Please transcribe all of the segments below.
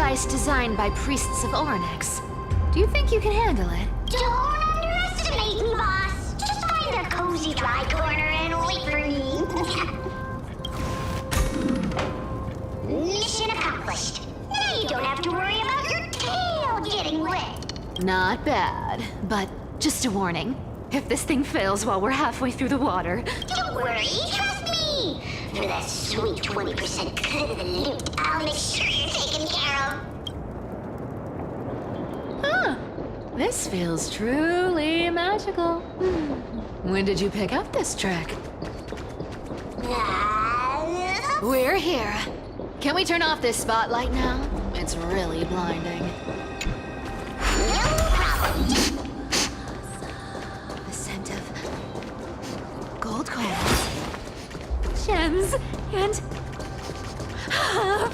device designed by priests of Ornyx. Do you think you can handle it? Don't underestimate me, boss. Just find a cozy dry corner and wait for me. Mission accomplished. Now you don't have to worry about your tail getting wet. Not bad, but just a warning. If this thing fails while we're halfway through the water... Don't worry, trust me. For that sweet 20% cut of the loot, I'll make sure you're taken care of. Huh. This feels truly magical. When did you pick up this trick? We're here. Can we turn off this spotlight now? It's really blinding. No problem. The scent of gold coins, gems, and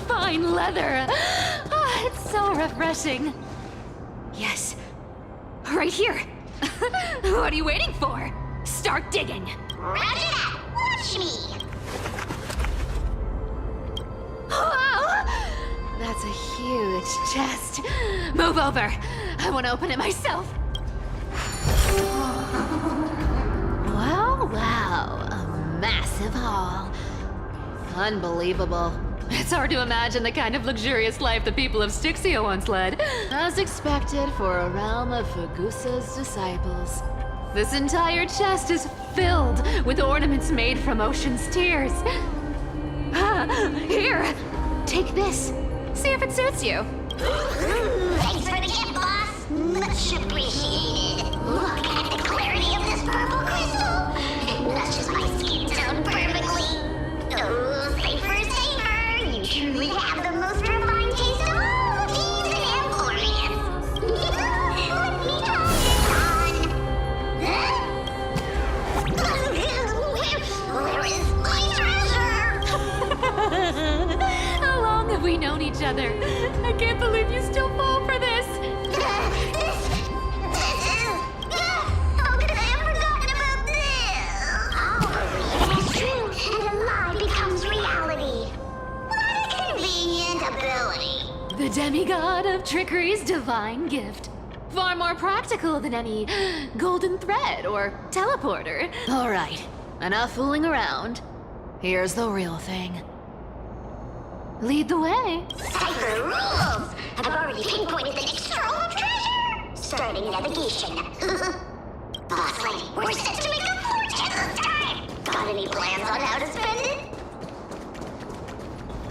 fine leather. It's so refreshing. Yes, right here. What are you waiting for? Start digging. Roger that. Watch me. Wow! That's a huge chest. Move over. I want to open it myself. Wow. A massive haul. Unbelievable. It's hard to imagine the kind of luxurious life the people of Styxia once led. As expected for a realm of Fagusa's disciples. This entire chest is filled with ornaments made from ocean's tears. Here, take this. See if it suits you. Thanks for the gift, boss. Much appreciated. Look at the clarity of this purple crystal. It matches my skin tone perfectly. Oh, safer. You truly have the most refined taste of all these employees. Let me try this on. Where is my treasure? How long have we known each other? I can't believe you still fall for this. How could I have forgotten about this? Oh, it's true, and a lie becomes reality. What a convenient ability. The demigod of trickery's divine gift. Far more practical than any golden thread or teleporter. All right, enough fooling around. Here's the real thing. Lead the way. Cipher rules! I've already pinpointed the next trove of treasure! Starting navigation. Boss lady, we're set to make a fortune this time! Got any plans on how to spend it?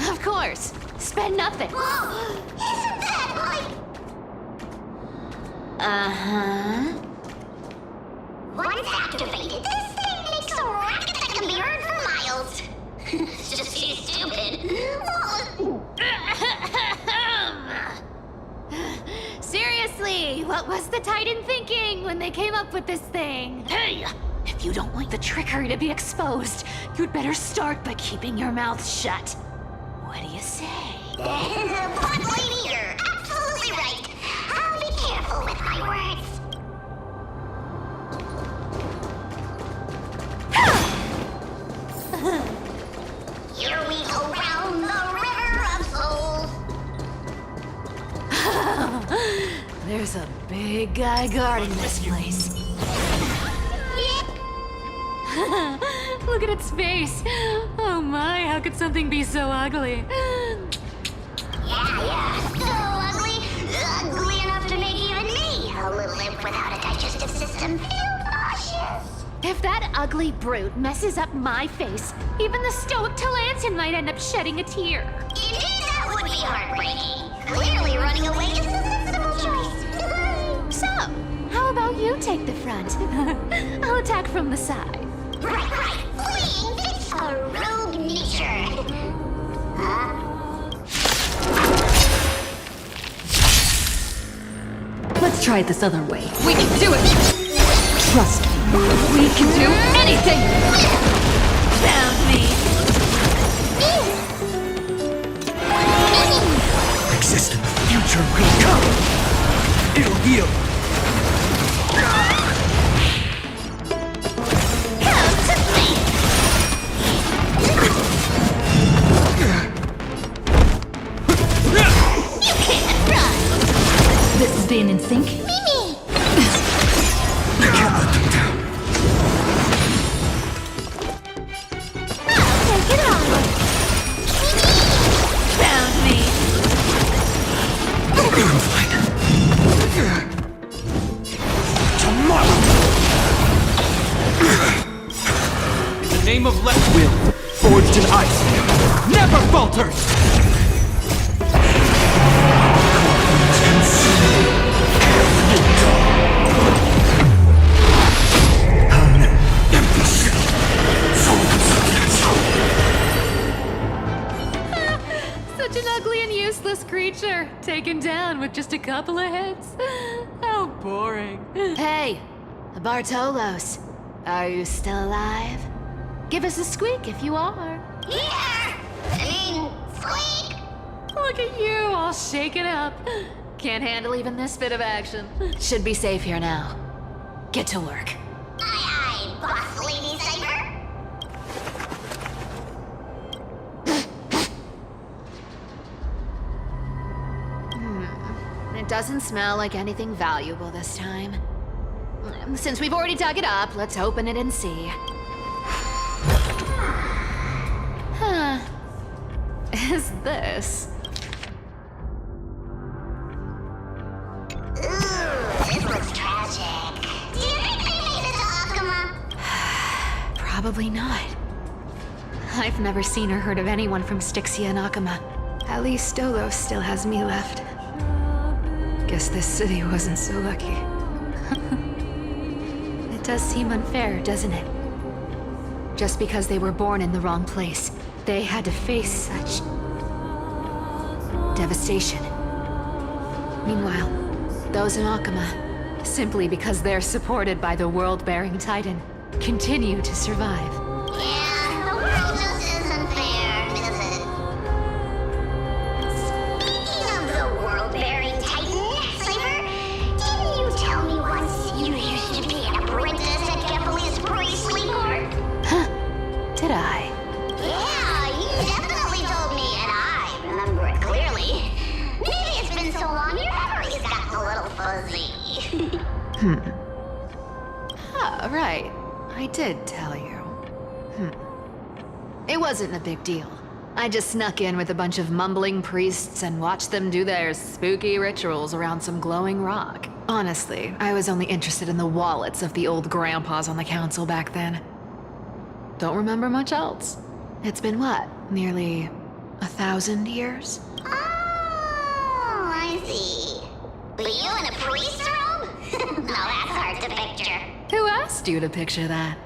Of course. Spend nothing. Whoa! Isn't that like... Uh-huh. Once activated, this thing makes a rocket that can be heard for miles. It's just too stupid. Seriously, what was the Titan thinking when they came up with this thing? Hey, if you don't want the trickery to be exposed, you'd better start by keeping your mouth shut. What do you say? Boss lady, you're absolutely right. I'll be careful with my words. Here we go round the river of souls. There's a big guy guarding this place. Look at its face. Oh my, how could something be so ugly? Yeah, so ugly. Ugly enough to make even me, a little imp without a digestive system, feel nauseous. If that ugly brute messes up my face, even the stoic Talantin might end up shedding a tear. Indeed, that would be heartbreaking. Clearly running away is the sensible choice. So, how about you take the front? I'll attack from the side. Right. Fleeing fits a rogue nature. Let's try it this other way. We can do it! Trust me. We can do anything! Found me. Exist in the future will come. It'll heal. You think? Mimi! I can't let them down. Take it on! Found me. Tomorrow! In the name of left will, forged in ice, never falters! Such an ugly and useless creature, taken down with just a couple of hits. How boring. Hey, Bartolos, are you still alive? Give us a squeak if you are. Yeah! Squeak! Look at you, all shaken up. Can't handle even this bit of action. Should be safe here now. Get to work. Aye, aye, boss lady Cyber! It doesn't smell like anything valuable this time. Since we've already dug it up, let's open it and see. Huh. Is this? Ooh, this looks tragic. Do you think they made it to Akuma? Probably not. I've never seen or heard of anyone from Styxia and Akuma. At least Stolos still has me left. Guess this city wasn't so lucky. It does seem unfair, doesn't it? Just because they were born in the wrong place, they had to face such devastation. Meanwhile, those in Akuma, simply because they're supported by the world-bearing Titan, continue to survive. Yeah, the world just isn't fair, is it? Speaking of the world-bearing Titan, Cyber, didn't you tell me once you used to be an apprentice at Kepler's Priestley Court? Did I? Yeah, you definitely told me, and I remember it clearly. Maybe it's been so long your memory's gotten a little fuzzy. Ah, right. I did tell you. It wasn't a big deal. I just snuck in with a bunch of mumbling priests and watched them do their spooky rituals around some glowing rock. Honestly, I was only interested in the wallets of the old grandpas on the council back then. Don't remember much else. It's been what, nearly 1,000 years? Oh, I see. But you in a priest robe? No, that's hard to picture. Who asked you to picture that?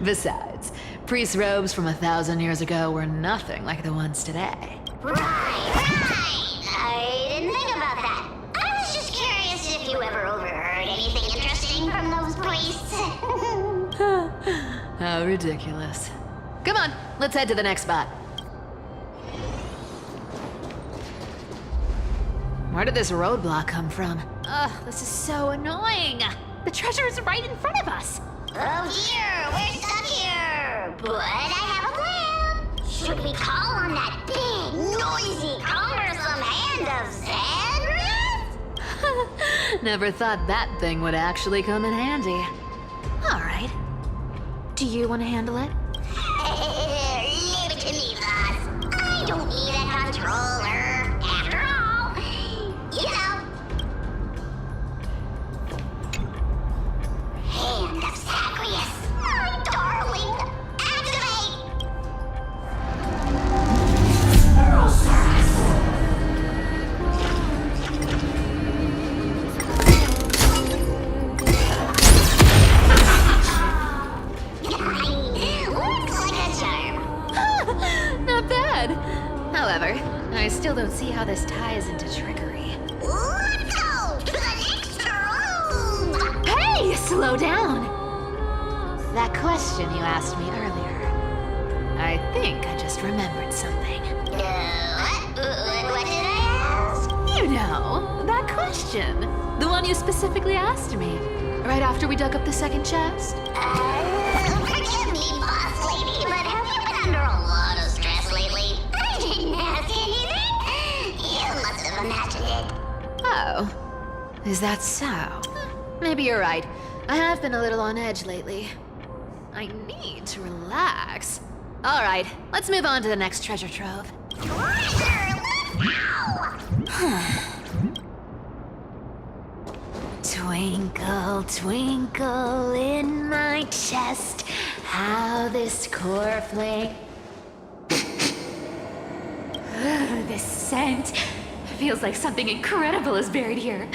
Besides, priest robes from 1,000 years ago were nothing like the ones today. Right. I didn't think about that. I was just curious if you ever overheard anything interesting from those priests. How ridiculous. Come on, let's head to the next spot. Where did this roadblock come from? Ugh, this is so annoying. The treasure is right in front of us. Oh dear, we're stuck here. But I have a plan. Should we call on that big, noisy, cumbersome hand of Xanrith? Never thought that thing would actually come in handy. All right. Do you want to handle it? Leave it to me, boss. I don't need a controller. After all, you know. Hand of Zagreus, my darling. Activate! Looks like a charm. Not bad. However, I still don't see how this ties into trickery. Let's go to the next room. Hey, slow down! That question you asked me earlier. I think I just remembered something. What did I ask? You know, that question. The one you specifically asked me. Right after we dug up the second chest. Forgive me, boss lady, but have you been under a lot of stress lately? I didn't ask anything. You must have imagined it. Oh, Is that so? Maybe you're right. I have been a little on edge lately. I need to relax. All right, let's move on to the next treasure trove. Treasure, let's go! Twinkle, twinkle in my chest, how this core flame. This scent feels like something incredible is buried here.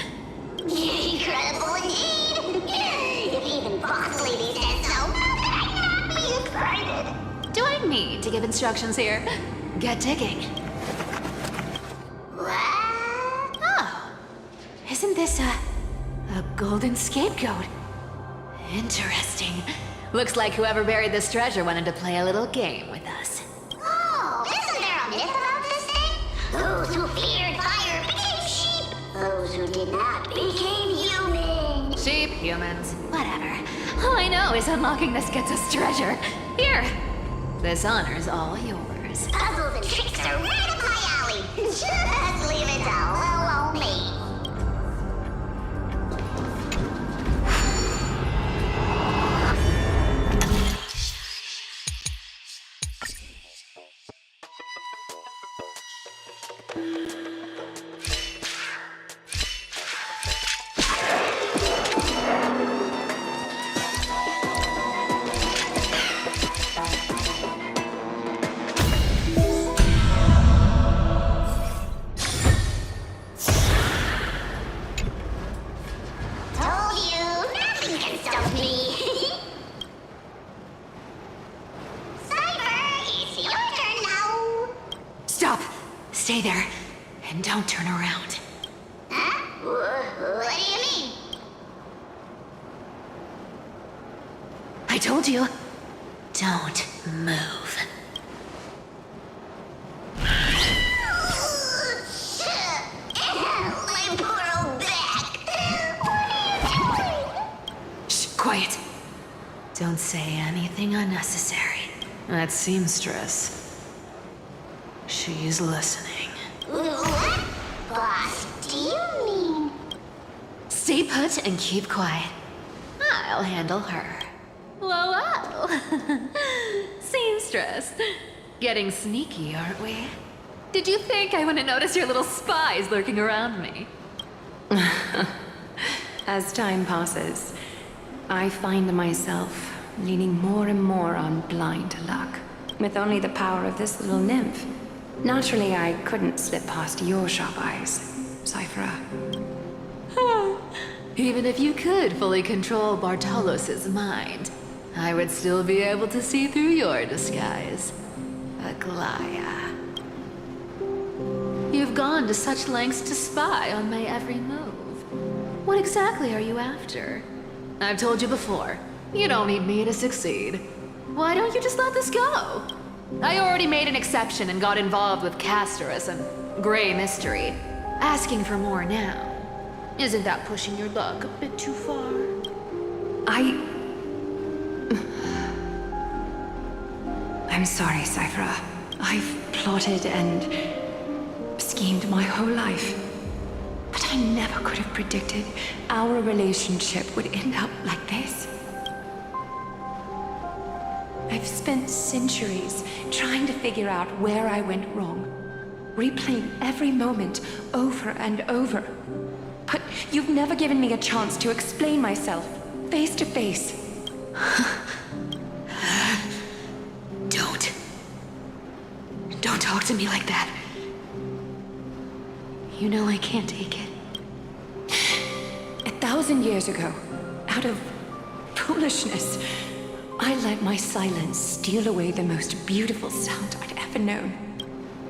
Incredible indeed! If even boss lady says so, how could I not be excited? Do I need to give instructions here? Get digging. What? Oh, isn't this a golden scapegoat? Interesting. Looks like whoever buried this treasure wanted to play a little game with us. Oh, isn't there a myth about this thing? Those who feared fire became sheep. Those who did not became human. Sheep, humans, whatever. All I know is unlocking this gets us treasure. Here, this honor's all yours. Puzzles and tricks are right up my alley. Just leave it to little old me. Told you, nothing can stop me. Cyber, it's your turn now. Stop! Stay there, and don't turn around. Huh? What do you mean? I told you, don't move. My poor old back. What are you doing? Shh, quiet. Don't say anything unnecessary. That seamstress. She's listening. What? Boss, do you mean? Stay put and keep quiet. I'll handle her. Whoa, whoa! Seamstress. Getting sneaky, aren't we? Did you think I wouldn't notice your little spies lurking around me? As time passes, I find myself leaning more and more on blind luck. With only the power of this little nymph. Naturally, I couldn't slip past your sharp eyes, Cyphera. Even if you could fully control Bartolos's mind, I would still be able to see through your disguise. Aglaya. You've gone to such lengths to spy on my every move. What exactly are you after? I've told you before, you don't need me to succeed. Why don't you just let this go? I already made an exception and got involved with Castorus and Grey Mystery. Asking for more now. Isn't that pushing your luck a bit too far? I'm sorry, Cyphera. I've plotted and schemed my whole life. But I never could have predicted our relationship would end up like this. I've spent centuries trying to figure out where I went wrong, replaying every moment over and over. But you've never given me a chance to explain myself, face to face. Don't talk to me like that. You know I can't take it. 1,000 years ago, out of foolishness, I let my silence steal away the most beautiful sound I'd ever known.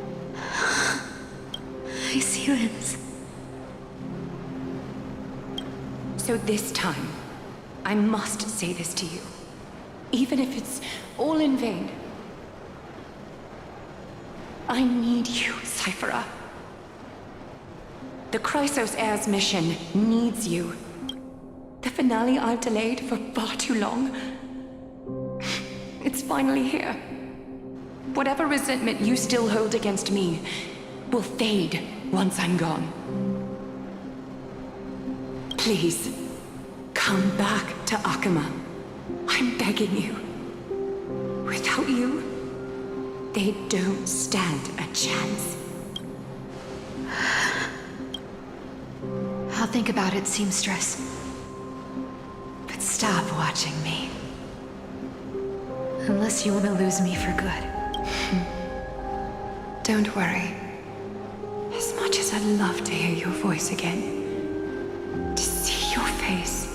I see this. So this time, I must say this to you, even if it's all in vain. I need you, Cyphera. The Chrysos Heir's mission needs you. The finale I've delayed for far too long. It's finally here. Whatever resentment you still hold against me will fade once I'm gone. Please, come back to Akama. I'm begging you. Without you, they don't stand a chance. I'll think about it, seamstress. But stop watching me. Unless you want to lose me for good. Don't worry. As much as I'd love to hear your voice again, to see your face,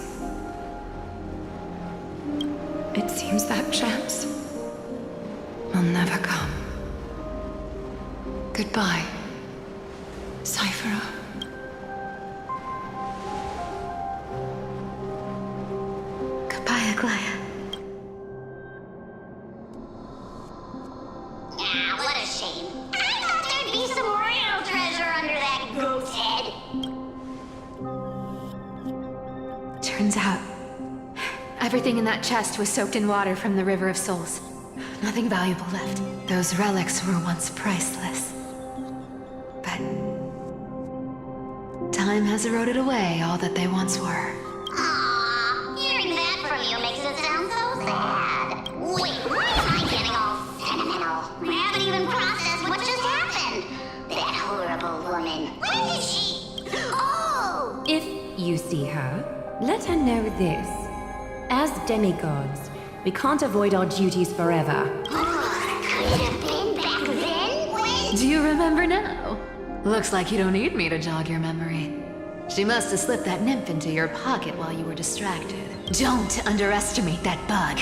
it seems that chance will never come. Goodbye, Cyphera. Goodbye, Aglaya. Ah, what a shame. I thought there'd be some real treasure under that goat's head. Turns out, everything in that chest was soaked in water from the River of Souls. Nothing valuable left. Those relics were once priceless. But time has eroded away all that they once were. Aw, hearing that from you makes it sound so sad. Wait, why am I getting all sentimental? I haven't even processed what just happened. That horrible woman. When did she... Oh! If you see her, let her know this. As demigods, we can't avoid our duties forever. Could it have been back then? When... Do you remember now? Looks like you don't need me to jog your memory. She must have slipped that nymph into your pocket while you were distracted. Don't underestimate that bug.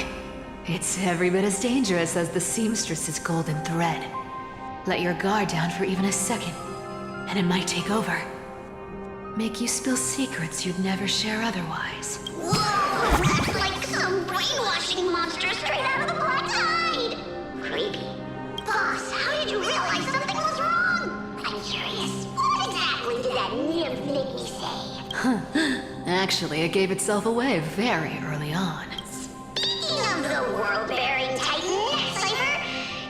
It's every bit as dangerous as the seamstress's golden thread. Let your guard down for even a second, and it might take over. Make you spill secrets you'd never share otherwise. Whoa! That's like some brainwashing monster straight out of the Black Tide! Creepy. Boss, how did you realize something was wrong? I'm curious. What exactly did that nymph make me say? Actually, it gave itself away very early on. Speaking of the world-bearing titan, Cypher,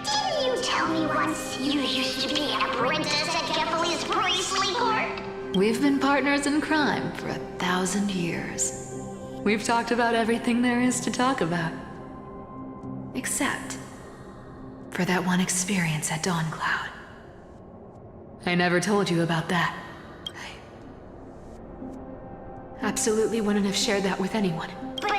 didn't you tell me once you used to be an apprentice at Kephalie's priestly court? We've been partners in crime for 1,000 years. We've talked about everything there is to talk about. Except for that one experience at Dawncloud. I never told you about that. I absolutely wouldn't have shared that with anyone. But,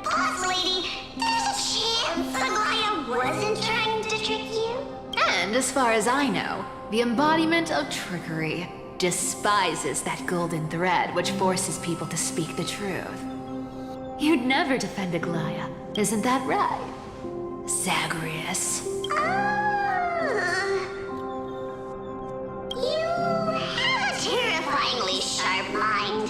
boss lady, there's a chance Aglaya wasn't trying to trick you? And as far as I know, the embodiment of trickery despises that golden thread which forces people to speak the truth. You'd never defend Aglaya, isn't that right, Zagreus? You have a terrifyingly sharp mind.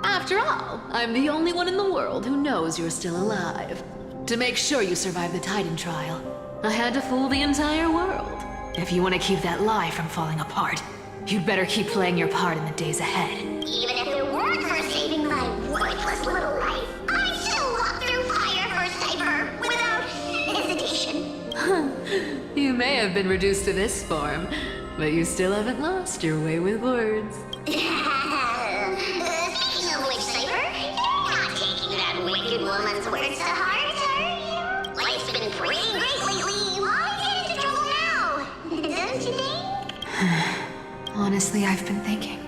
After all, I'm the only one in the world who knows you're still alive. To make sure you survive the Titan trial, I had to fool the entire world. If you want to keep that lie from falling apart, you'd better keep playing your part in the days ahead. Even if it weren't for saving my worthless little life, I'd still walk through fire for Cypher without hesitation. You may have been reduced to this form, but you still haven't lost your way with words. Speaking of which, Cypher, you're not taking that wicked woman's words to heart, are you? Life's been pretty great lately. Why get into trouble now? Don't you think? Honestly, I've been thinking.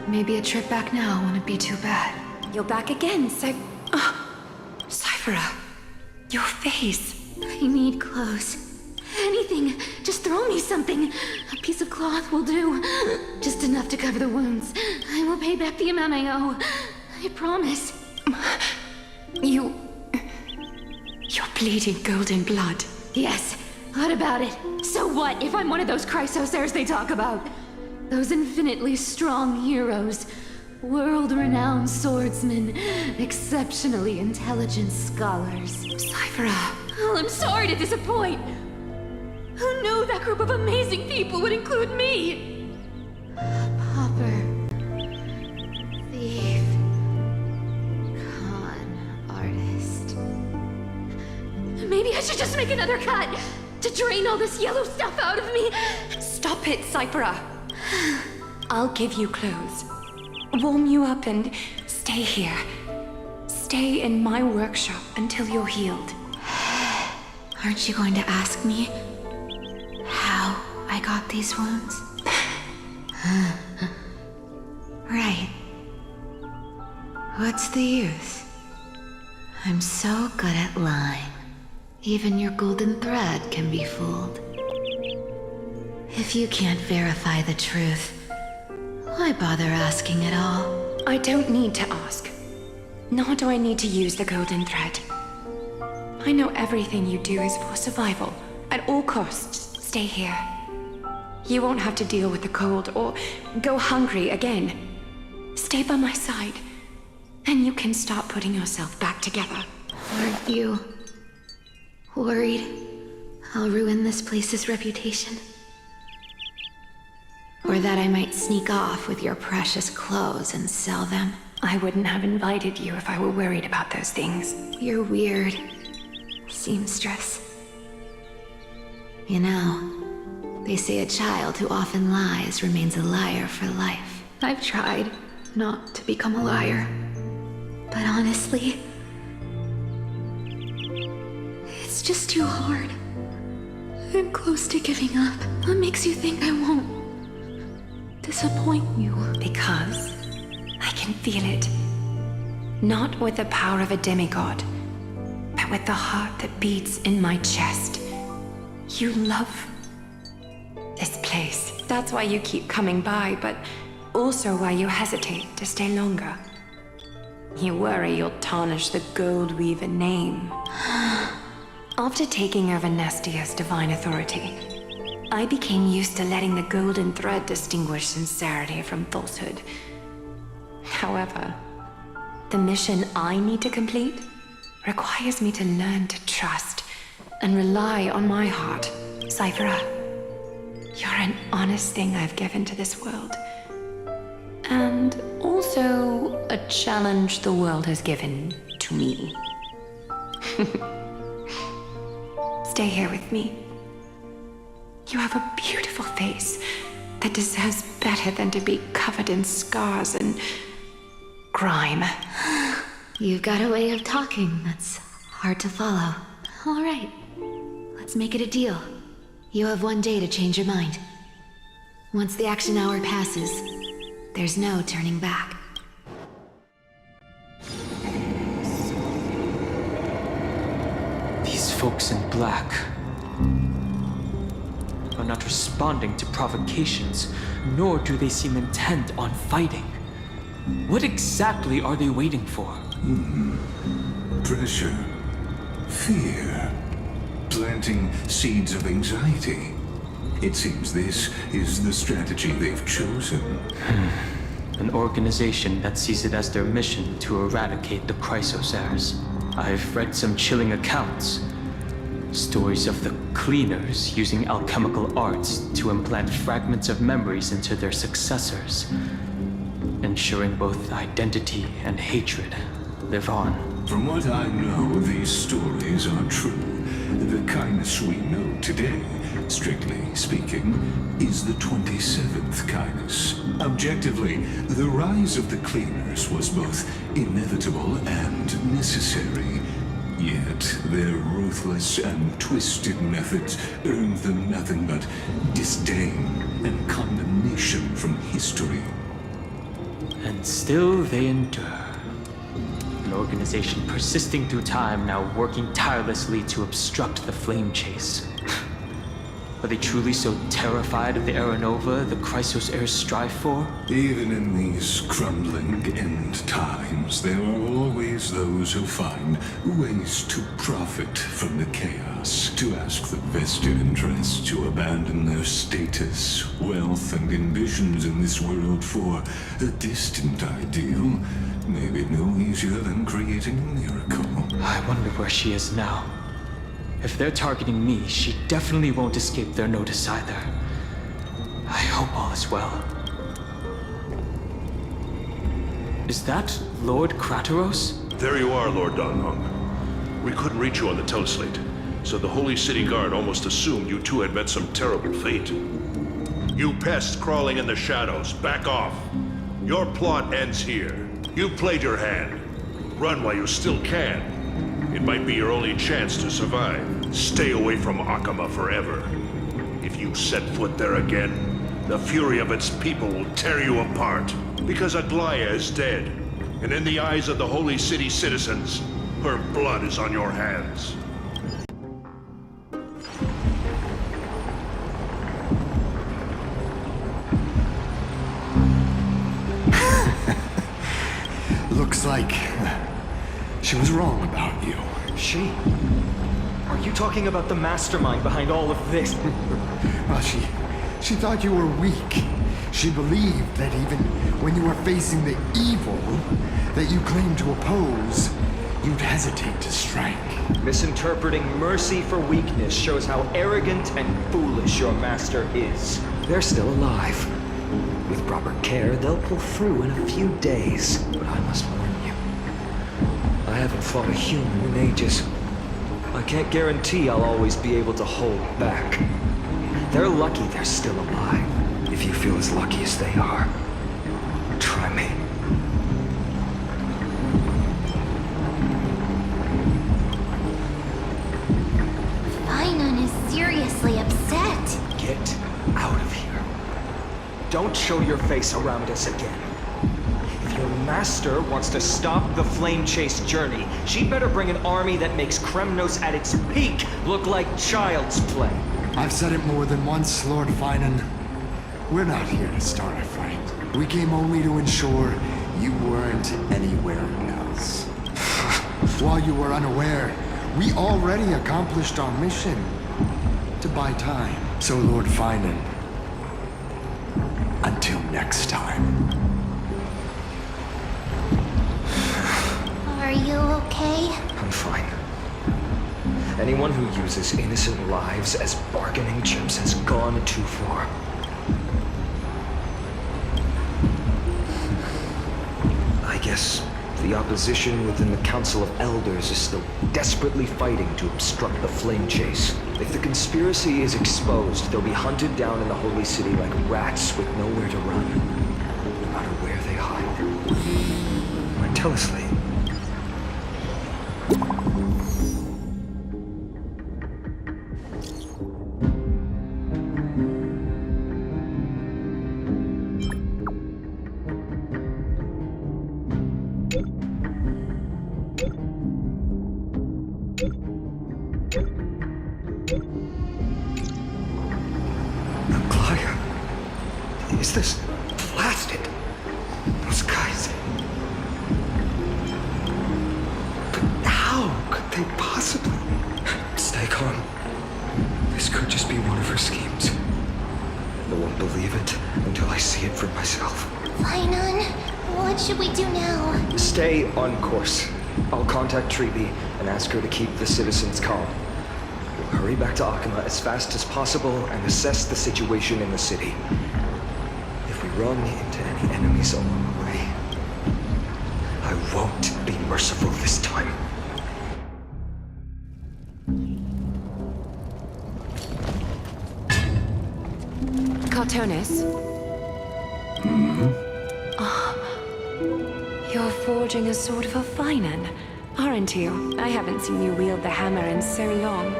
Maybe a trip back now wouldn't be too bad. You're back again, Cyphera, your face. I need clothes. Anything. Just throw me something. A piece of cloth will do. Just enough to cover the wounds. I will pay back the amount I owe. I promise. You're bleeding golden blood. Yes. What about it? So what if I'm one of those Chrysosairs they talk about? Those infinitely strong heroes. World-renowned swordsmen. Exceptionally intelligent scholars. Cyphera. Oh, I'm sorry to disappoint. Who knew that group of amazing people would include me? Pauper. Thief. Con artist. Maybe I should just make another cut to drain all this yellow stuff out of me. Stop it, Cyphera. I'll give you clothes. warm you up, and stay here. Stay in my workshop until you're healed. Aren't you going to ask me how I got these wounds? Right. What's the use? I'm so good at lying. Even your golden thread can be fooled. If you can't verify the truth, why bother asking at all? I don't need to ask. Nor do I need to use the golden thread. I know everything you do is for survival. At all costs, stay here. You won't have to deal with the cold or go hungry again. Stay by my side, and you can start putting yourself back together. Aren't you worried I'll ruin this place's reputation? Or that I might sneak off with your precious clothes and sell them? I wouldn't have invited you if I were worried about those things. You're weird, seamstress. You know, they say a child who often lies remains a liar for life. I've tried not to become a liar, but honestly, it's just too hard. I'm close to giving up. What makes you think I won't disappoint you? Because I can feel it. Not with the power of a demigod, but with the heart that beats in my chest. You love this place. That's why you keep coming by, but also why you hesitate to stay longer. You worry you'll tarnish the Gold Weaver name. After taking over Nestia's divine authority, I became used to letting the golden thread distinguish sincerity from falsehood. However, the mission I need to complete requires me to learn to trust and rely on my heart. Cyphera, you're an honest thing I've given to this world. And also a challenge the world has given to me. Stay here with me. You have a beautiful face that deserves better than to be covered in scars and grime. You've got a way of talking that's hard to follow. All right, let's make it a deal. You have 1 day to change your mind. Once the action hour passes, there's no turning back. These folks in black are not responding to provocations, nor do they seem intent on fighting. What exactly are they waiting for? Pressure, fear, planting seeds of anxiety. It seems this is the strategy they've chosen. An organization that sees it as their mission to eradicate the Chrysosaurs. I've read some chilling accounts. Stories of the Cleaners using alchemical arts to implant fragments of memories into their successors, ensuring both identity and hatred live on. From what I know, these stories are true. The kindness we know today, strictly speaking, is the 27th kindness. Objectively, the rise of the Cleaners was both inevitable and necessary. Yet, their ruthless and twisted methods earned them nothing but disdain and condemnation from history. And still they endure. An organization persisting through time, now working tirelessly to obstruct the flame chase. Are they truly so terrified of the Aranova the Chrysosaurs strive for? Even in these crumbling end times, there are always those who find ways to profit from the chaos, to ask the vested interests to abandon their status, wealth, and ambitions in this world for a distant ideal. Maybe no easier than creating a miracle. I wonder where she is now. If they're targeting me, she definitely won't escape their notice either. I hope all is well. Is that Lord Krateros? There you are, Lord Donhong. We couldn't reach you on the teleslate, so the Holy City Guard almost assumed you two had met some terrible fate. You pests crawling in the shadows, back off. Your plot ends here. You played your hand. Run while you still can. It might be your only chance to survive. Stay away from Akama forever. If you set foot there again, the fury of its people will tear you apart. Because Aglaya is dead. And in the eyes of the Holy City citizens, her blood is on your hands. Looks like she was wrong about you. She? Are you talking about the mastermind behind all of this? Well, she thought you were weak. She believed that even when you were facing the evil that you claimed to oppose, you'd hesitate to strike. Misinterpreting mercy for weakness shows how arrogant and foolish your master is. They're still alive. With proper care, they'll pull through in a few days. But I must warn you, I haven't fought a human in ages. I can't guarantee I'll always be able to hold back. They're lucky they're still alive. If you feel as lucky as they are, try me. Finon is seriously upset. Get out of here. Don't show your face around us again. If your master wants to stop the flame chase journey, she'd better bring an army that makes Kremnos at its peak look like child's play. I've said it more than once, Lord Finan. We're not here to start a fight. We came only to ensure you weren't anywhere else. While you were unaware, we already accomplished our mission to buy time. So, Lord Finan, until next time. Are you okay? I'm fine. Anyone who uses innocent lives as bargaining chips has gone too far. I guess the opposition within the Council of Elders is still desperately fighting to obstruct the flame chase. If the conspiracy is exposed, they'll be hunted down in the Holy City like rats with nowhere to run, no matter where they hide. My teleslate. Is this blasted? Those guys. But how could they possibly? Stay calm. This could just be one of her schemes. I won't believe it until I see it for myself. Finon, what should we do now? Stay on course. I'll contact Treeby and ask her to keep the citizens calm. We'll hurry back to Akama as fast as possible and assess the situation in the city. Run into any enemies along the way. I won't be merciful this time. Cartonis? You're forging a sword for Finan, aren't you? I haven't seen you wield the hammer in so long.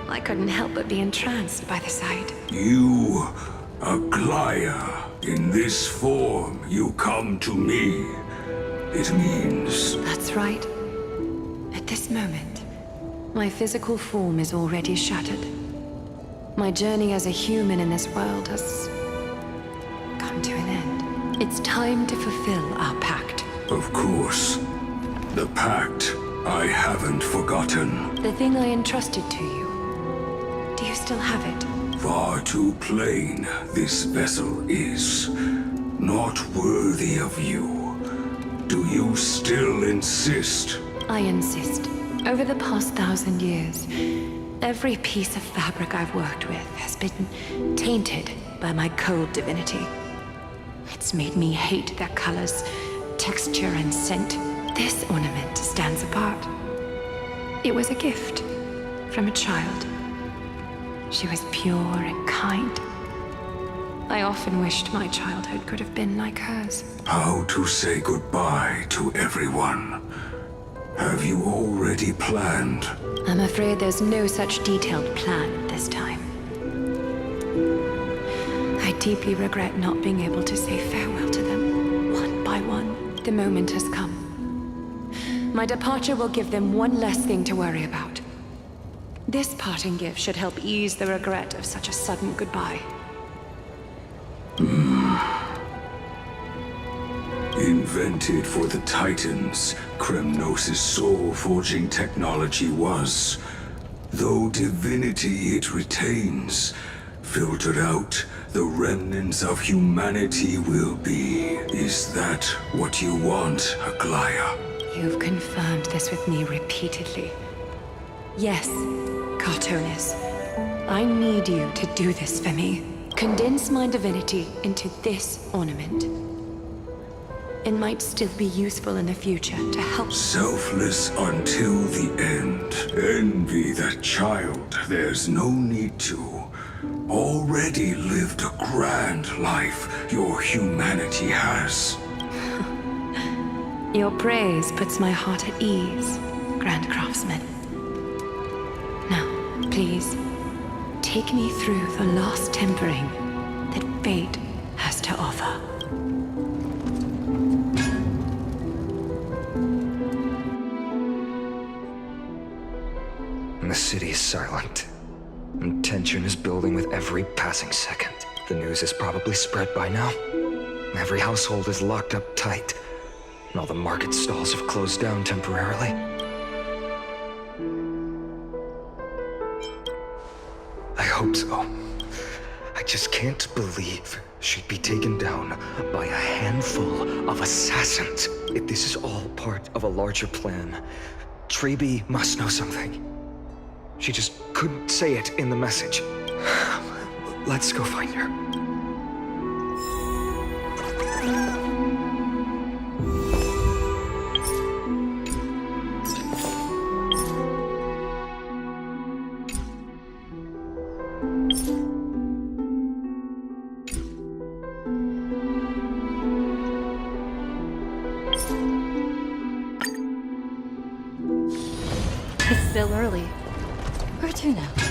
I couldn't help but be entranced by the sight. You, Aglaya. In this form, you come to me. It means... That's right. At this moment, my physical form is already shattered. My journey as a human in this world has come to an end. It's time to fulfill our pact. Of course. The pact I haven't forgotten. The thing I entrusted to you. Do you still have it? Far too plain this vessel is. Not worthy of you. Do you still insist? I insist. Over the past 1,000 years, every piece of fabric I've worked with has been tainted by my cold divinity. It's made me hate their colors, texture, and scent. This ornament stands apart. It was a gift from a child. She was pure and kind. I often wished my childhood could have been like hers. How to say goodbye to everyone? Have you already planned? I'm afraid there's no such detailed plan at this time. I deeply regret not being able to say farewell to them, one by one. The moment has come. My departure will give them one less thing to worry about. This parting gift should help ease the regret of such a sudden goodbye. Invented for the Titans, Kremnos' soul-forging technology was. Though divinity it retains, filtered out, the remnants of humanity will be. Is that what you want, Aglaya? You've confirmed this with me repeatedly. Yes, Cartonis. I need you to do this for me. Condense my divinity into this ornament. It might still be useful in the future to help. Selfless until the end. Envy that child, there's no need to. Already lived a grand life your humanity has. Your praise puts my heart at ease, Grand Craftsman. Now, please, take me through the last tempering that fate has to offer. The city is silent, and tension is building with every passing second. The news is probably spread by now. Every household is locked up tight, and all the market stalls have closed down temporarily. I hope so. I just can't believe she'd be taken down by a handful of assassins. If this is all part of a larger plan, Treeby must know something. She just couldn't say it in the message. Let's go find her. It's still early. Where to now?